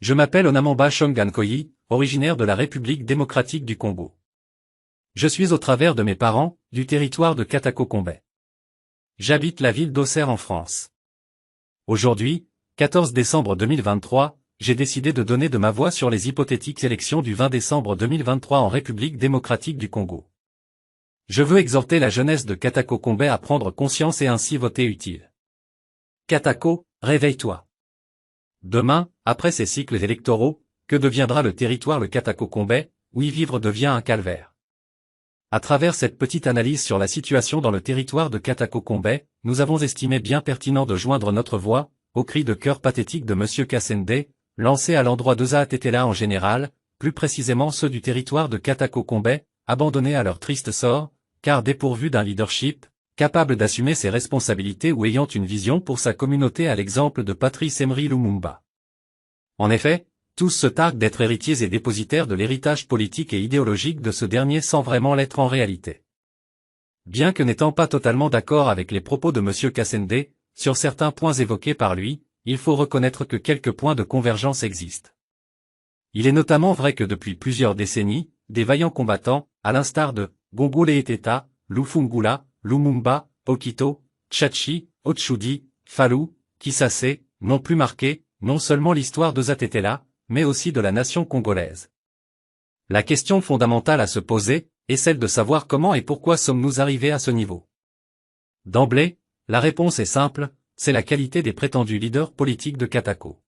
Je m'appelle Onamamba Chongankoyi, originaire de la République démocratique du Congo. Je suis au travers de mes parents, du territoire de Katako-Kombé. J'habite la ville d'Auxerre en France. Aujourd'hui, 14 décembre 2023, j'ai décidé de donner de ma voix sur les hypothétiques élections du 20 décembre 2023 en République démocratique du Congo. Je veux exhorter la jeunesse de Katako-Kombé à prendre conscience et ainsi voter utile. Katako, réveille-toi. Demain, après ces cycles électoraux, que deviendra le territoire le Katako-Kombé, où y vivre devient un calvaire. À travers cette petite analyse sur la situation dans le territoire de Katako-Kombé, nous avons estimé bien pertinent de joindre notre voix, au cri de cœur pathétique de M. Kassende, lancé à l'endroit d'Oza Atetela en général, plus précisément ceux du territoire de Katako-Kombé, abandonnés à leur triste sort, car dépourvus d'un leadership, capable d'assumer ses responsabilités ou ayant une vision pour sa communauté à l'exemple de Patrice Emery Lumumba. En effet, tous se targuent d'être héritiers et dépositaires de l'héritage politique et idéologique de ce dernier sans vraiment l'être en réalité. Bien que n'étant pas totalement d'accord avec les propos de M. Kassende, sur certains points évoqués par lui, il faut reconnaître que quelques points de convergence existent. Il est notamment vrai que depuis plusieurs décennies, des vaillants combattants, à l'instar de Gongole Eteta, Lufungula, Lumumba, Okito, Tchachi, Otchoudi, Fallou, Kisase, n'ont plus marqué, non seulement l'histoire de Zatetela, mais aussi de la nation congolaise. La question fondamentale à se poser, est celle de savoir comment et pourquoi sommes-nous arrivés à ce niveau. D'emblée, la réponse est simple, c'est la qualité des prétendus leaders politiques de Katako.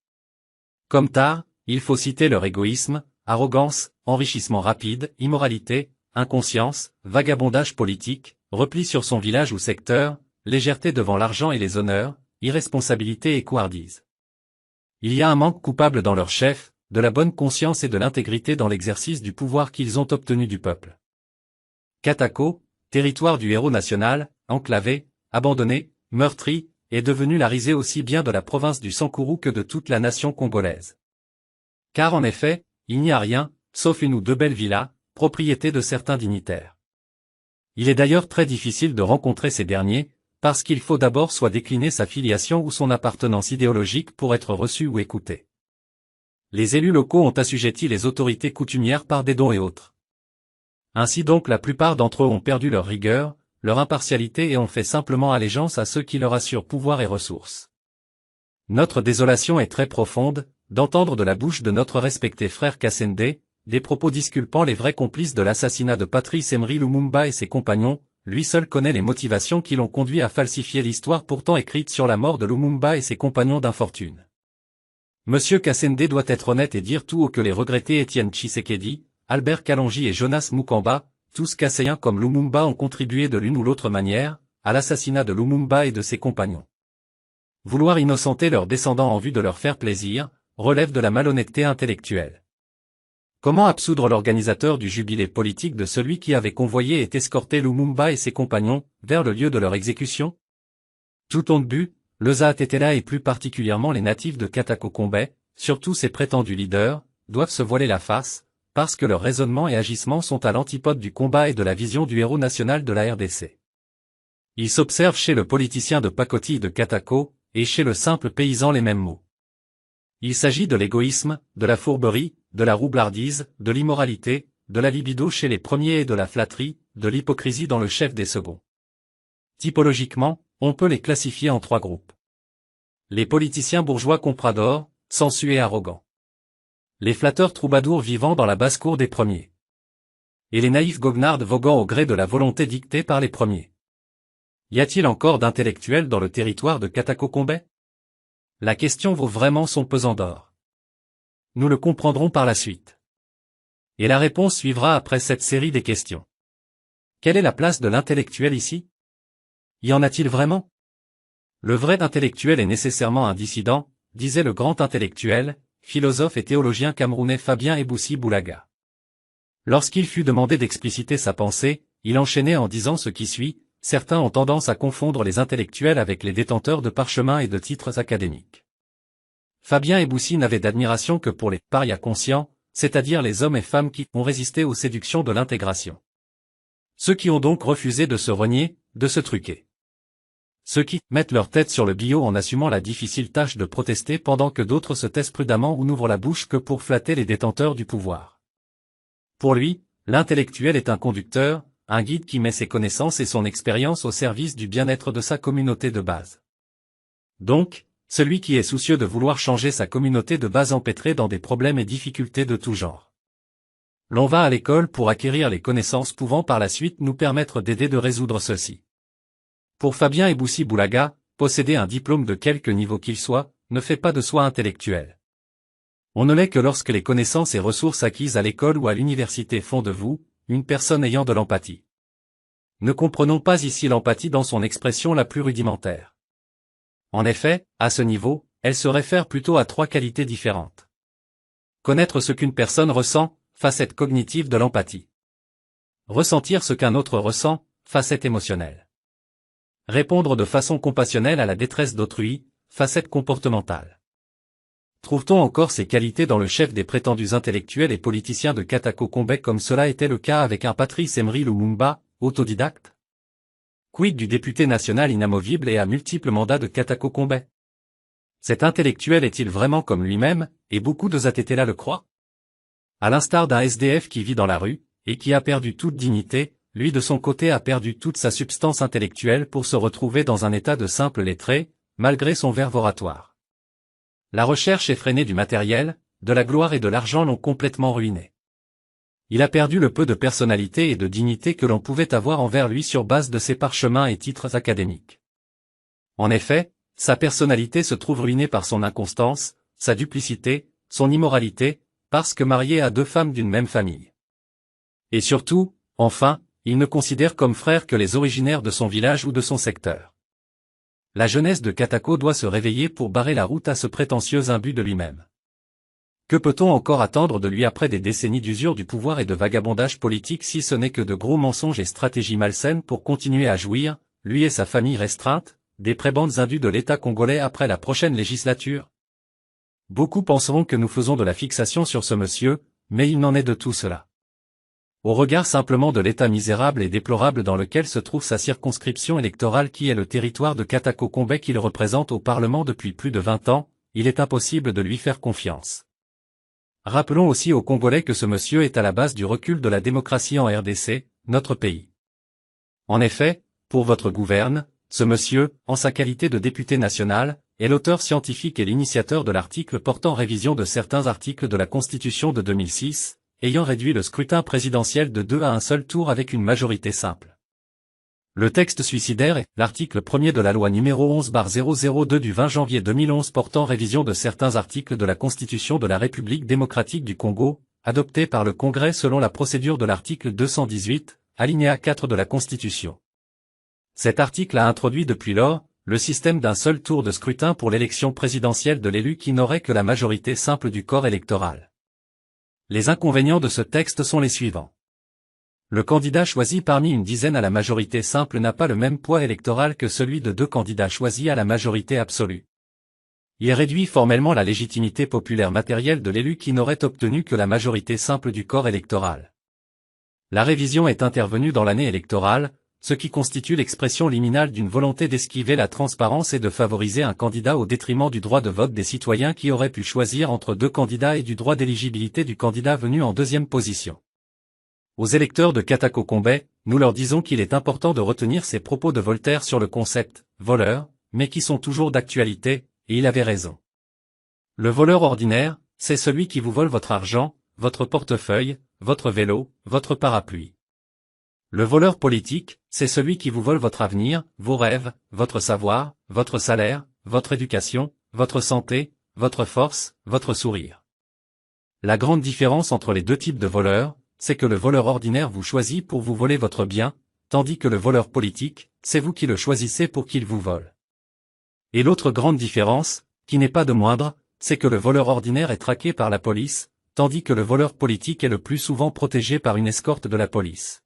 Comme tard, il faut citer leur égoïsme, arrogance, enrichissement rapide, immoralité, inconscience, vagabondage politique, repli sur son village ou secteur, légèreté devant l'argent et les honneurs, irresponsabilité et couardise. Il y a un manque coupable dans leur chef, de la bonne conscience et de l'intégrité dans l'exercice du pouvoir qu'ils ont obtenu du peuple. Katako, territoire du héros national, enclavé, abandonné, meurtri, est devenu la risée aussi bien de la province du Sankourou que de toute la nation congolaise. Car en effet, il n'y a rien, sauf une ou deux belles villas, propriété de certains dignitaires. Il est d'ailleurs très difficile de rencontrer ces derniers, parce qu'il faut d'abord soit décliner sa filiation ou son appartenance idéologique pour être reçu ou écouté. Les élus locaux ont assujetti les autorités coutumières par des dons et autres. Ainsi donc la plupart d'entre eux ont perdu leur rigueur, leur impartialité et ont fait simplement allégeance à ceux qui leur assurent pouvoir et ressources. Notre désolation est très profonde, d'entendre de la bouche de notre respecté frère Kassende, des propos disculpant les vrais complices de l'assassinat de Patrice Emery Lumumba et ses compagnons, lui seul connaît les motivations qui l'ont conduit à falsifier l'histoire pourtant écrite sur la mort de Lumumba et ses compagnons d'infortune. Monsieur Kassende doit être honnête et dire tout haut que les regrettés Étienne Tshisekedi, Albert Kalonji et Jonas Mukamba, tous Kasséens comme Lumumba ont contribué de l'une ou l'autre manière, à l'assassinat de Lumumba et de ses compagnons. Vouloir innocenter leurs descendants en vue de leur faire plaisir, relève de la malhonnêteté intellectuelle. Comment absoudre l'organisateur du jubilé politique de celui qui avait convoyé et escorté Lumumba et ses compagnons, vers le lieu de leur exécution? Tout honte but, l'Oza Atetela et plus particulièrement les natifs de Katako-Kombé, surtout ses prétendus leaders, doivent se voiler la face, parce que leurs raisonnements et agissements sont à l'antipode du combat et de la vision du héros national de la RDC. Il s'observe chez le politicien de pacotille de Katako, et chez le simple paysan les mêmes mots. Il s'agit de l'égoïsme, de la fourberie, de la roublardise, de l'immoralité, de la libido chez les premiers et de la flatterie, de l'hypocrisie dans le chef des seconds. Typologiquement, on peut les classifier en trois groupes. Les politiciens bourgeois compradors, sensuels et arrogants. Les flatteurs troubadours vivant dans la basse-cour des premiers. Et les naïfs goguenards voguant au gré de la volonté dictée par les premiers. Y a-t-il encore d'intellectuels dans le territoire de Katako-Kombé? La question vaut vraiment son pesant d'or. Nous le comprendrons par la suite. Et la réponse suivra après cette série des questions. Quelle est la place de l'intellectuel ici? Y en a-t-il vraiment? Le vrai intellectuel est nécessairement un dissident, disait le grand intellectuel, philosophe et théologien camerounais Fabien Eboussi Boulaga. Lorsqu'il fut demandé d'expliciter sa pensée, il enchaînait en disant ce qui suit: certains ont tendance à confondre les intellectuels avec les détenteurs de parchemins et de titres académiques. Fabien Eboussi n'avait d'admiration que pour les parias conscients, c'est-à-dire les hommes et femmes qui ont résisté aux séductions de l'intégration. Ceux qui ont donc refusé de se renier, de se truquer. Ceux qui mettent leur tête sur le billot en assumant la difficile tâche de protester pendant que d'autres se taisent prudemment ou n'ouvrent la bouche que pour flatter les détenteurs du pouvoir. Pour lui, l'intellectuel est un conducteur, un guide qui met ses connaissances et son expérience au service du bien-être de sa communauté de base. Donc, celui qui est soucieux de vouloir changer sa communauté de base empêtrée dans des problèmes et difficultés de tout genre. L'on va à l'école pour acquérir les connaissances pouvant par la suite nous permettre d'aider de résoudre ceci. Pour Fabien Eboussi-Boulaga, posséder un diplôme de quelque niveau qu'il soit, ne fait pas de soi intellectuel. On ne l'est que lorsque les connaissances et ressources acquises à l'école ou à l'université font de vous, une personne ayant de l'empathie. Ne comprenons pas ici l'empathie dans son expression la plus rudimentaire. En effet, à ce niveau, elle se réfère plutôt à 3 qualités différentes. Connaître ce qu'une personne ressent, facette cognitive de l'empathie. Ressentir ce qu'un autre ressent, facette émotionnelle. Répondre de façon compassionnelle à la détresse d'autrui, facette comportementale. Trouve-t-on encore ces qualités dans le chef des prétendus intellectuels et politiciens de Katako Kombé comme cela était le cas avec un Patrice Emery Lumumba, autodidacte? Quid du député national inamovible et à multiples mandats de Katako Kombé? Cet intellectuel est-il vraiment comme lui-même, et beaucoup de Zatétela le croient? À l'instar d'un SDF qui vit dans la rue, et qui a perdu toute dignité, lui de son côté a perdu toute sa substance intellectuelle pour se retrouver dans un état de simple lettré, malgré son verve oratoire. La recherche effrénée du matériel, de la gloire et de l'argent l'ont complètement ruiné. Il a perdu le peu de personnalité et de dignité que l'on pouvait avoir envers lui sur base de ses parchemins et titres académiques. En effet, sa personnalité se trouve ruinée par son inconstance, sa duplicité, son immoralité, parce que marié à 2 femmes d'une même famille. Et surtout, enfin, il ne considère comme frères que les originaires de son village ou de son secteur. La jeunesse de Katako doit se réveiller pour barrer la route à ce prétentieux imbu de lui-même. Que peut-on encore attendre de lui après des décennies d'usure du pouvoir et de vagabondage politique si ce n'est que de gros mensonges et stratégies malsaines pour continuer à jouir, lui et sa famille restreinte, des prébendes indues de l'État congolais après la prochaine législature? Beaucoup penseront que nous faisons de la fixation sur ce monsieur, mais il n'en est de tout cela. Au regard simplement de l'état misérable et déplorable dans lequel se trouve sa circonscription électorale qui est le territoire de Katako Kombé qu'il représente au Parlement depuis plus de 20 ans, il est impossible de lui faire confiance. Rappelons aussi aux Congolais que ce monsieur est à la base du recul de la démocratie en RDC, notre pays. En effet, pour votre gouverne, ce monsieur, en sa qualité de député national, est l'auteur scientifique et l'initiateur de l'article portant révision de certains articles de la Constitution de 2006, ayant réduit le scrutin présidentiel de 2 à un seul tour avec une majorité simple. Le texte suicidaire est l'article 1er de la loi numéro 11/002 du 20 janvier 2011 portant révision de certains articles de la Constitution de la République démocratique du Congo, adopté par le Congrès selon la procédure de l'article 218, alinéa 4 de la Constitution. Cet article a introduit depuis lors le système d'un seul tour de scrutin pour l'élection présidentielle de l'élu qui n'aurait que la majorité simple du corps électoral. Les inconvénients de ce texte sont les suivants. Le candidat choisi parmi une dizaine à la majorité simple n'a pas le même poids électoral que celui de 2 candidats choisis à la majorité absolue. Il réduit formellement la légitimité populaire matérielle de l'élu qui n'aurait obtenu que la majorité simple du corps électoral. La révision est intervenue dans l'année électorale, ce qui constitue l'expression liminale d'une volonté d'esquiver la transparence et de favoriser un candidat au détriment du droit de vote des citoyens qui auraient pu choisir entre 2 candidats et du droit d'éligibilité du candidat venu en 2e position. Aux électeurs de Katako Kombé, nous leur disons qu'il est important de retenir ces propos de Voltaire sur le concept « voleur », mais qui sont toujours d'actualité, et il avait raison. Le voleur ordinaire, c'est celui qui vous vole votre argent, votre portefeuille, votre vélo, votre parapluie. Le voleur politique, c'est celui qui vous vole votre avenir, vos rêves, votre savoir, votre salaire, votre éducation, votre santé, votre force, votre sourire. La grande différence entre les 2 types de voleurs, c'est que le voleur ordinaire vous choisit pour vous voler votre bien, tandis que le voleur politique, c'est vous qui le choisissez pour qu'il vous vole. Et l'autre grande différence, qui n'est pas de moindre, c'est que le voleur ordinaire est traqué par la police, tandis que le voleur politique est le plus souvent protégé par une escorte de la police.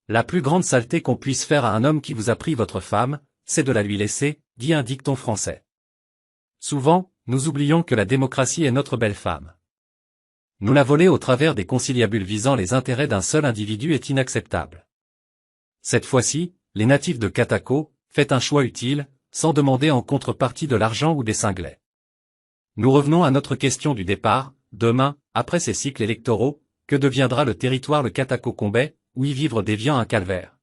La plus grande saleté qu'on puisse faire à un homme qui vous a pris votre femme, c'est de la lui laisser, dit un dicton français. Souvent, nous oublions que la démocratie est notre belle femme. Nous la voler au travers des conciliabules visant les intérêts d'un seul individu est inacceptable. Cette fois-ci, les natifs de Katako, Faites un choix utile, sans demander en contrepartie de l'argent ou des cinglés. Nous revenons à notre question du départ. Demain, après ces cycles électoraux, que deviendra le territoire le Cataco-Combais, où y vivre déviant un calvaire?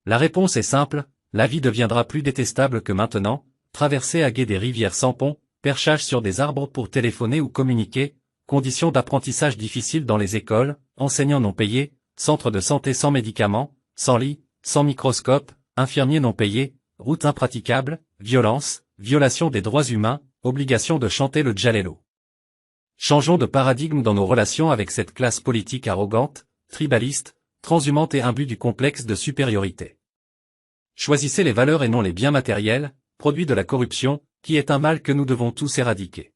La réponse est simple, la vie deviendra plus détestable que maintenant, traverser à gué des rivières sans pont, perchage sur des arbres pour téléphoner ou communiquer, conditions d'apprentissage difficiles dans les écoles, enseignants non payés, centres de santé sans médicaments, sans lit, sans microscope, infirmiers non payés, routes impraticables, violence, violation des droits humains, obligation de chanter le Djalelo. Changeons de paradigme dans nos relations avec cette classe politique arrogante, tribaliste, transhumante et imbue du complexe de supériorité. Choisissez les valeurs et non les biens matériels, produits de la corruption, qui est un mal que nous devons tous éradiquer.